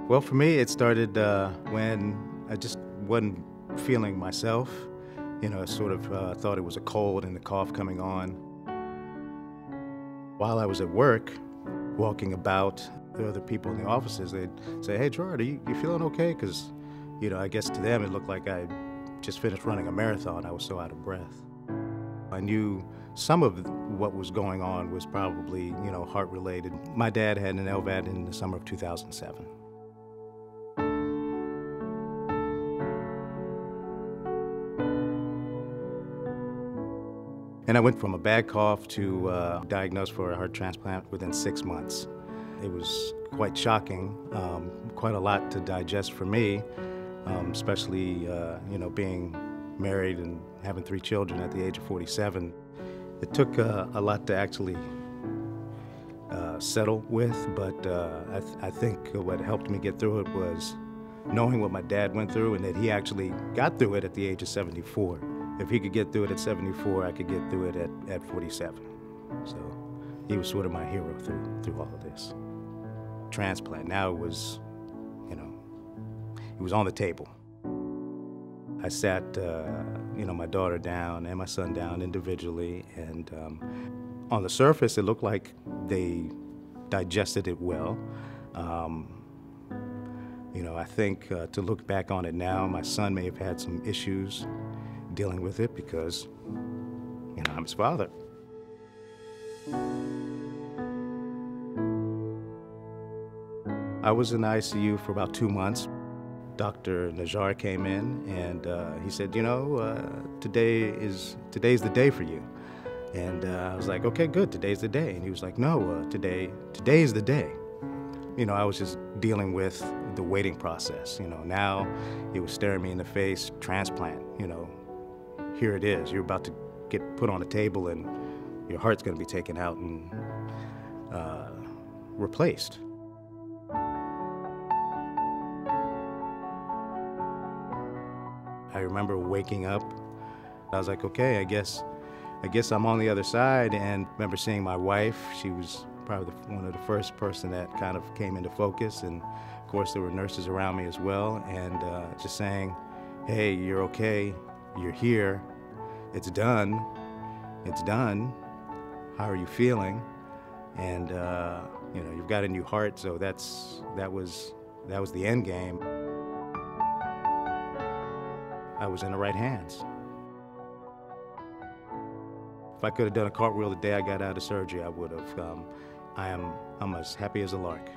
Well, for me, it started when I just wasn't feeling myself. I sort of thought it was a cold and the cough coming on. While I was at work, walking about, the other people in the offices, they'd say, "Hey, Gerard, you feeling okay?" Because, I guess to them it looked like I just finished running a marathon. I was so out of breath. I knew some of what was going on was probably, heart related. My dad had an LVAD in the summer of 2007. And I went from a bad cough to diagnosed for a heart transplant within 6 months. It was quite shocking, quite a lot to digest for me, especially, being married and having 3 children at the age of 47. It took a lot to actually settle with, but I think what helped me get through it was knowing what my dad went through and that he actually got through it at the age of 74. If he could get through it at 74, I could get through it at 47. So he was sort of my hero through all of this. Transplant, now it was, it was on the table. I sat, my daughter down and my son down individually, and on the surface, it looked like they digested it well. I think to look back on it now, my son may have had some issues dealing with it because, I'm his father. I was in the ICU for about 2 months. Dr. Najjar came in and he said, today's the day for you. And I was like, okay, good, today's the day. And he was like, no, today's the day. I was just dealing with the waiting process. Now he was staring me in the face, transplant, here it is. You're about to get put on a table and your heart's going to be taken out and replaced. I remember waking up. I was like, okay, I guess I'm on the other side. And I remember seeing my wife. She was probably one of the first person that kind of came into focus. And of course, there were nurses around me as well. And just saying, hey, you're okay. You're here. It's done. It's done. How are you feeling? And you've got a new heart. So that was the end game. I was in the right hands. If I could have done a cartwheel the day I got out of surgery, I would have. I'm as happy as a lark.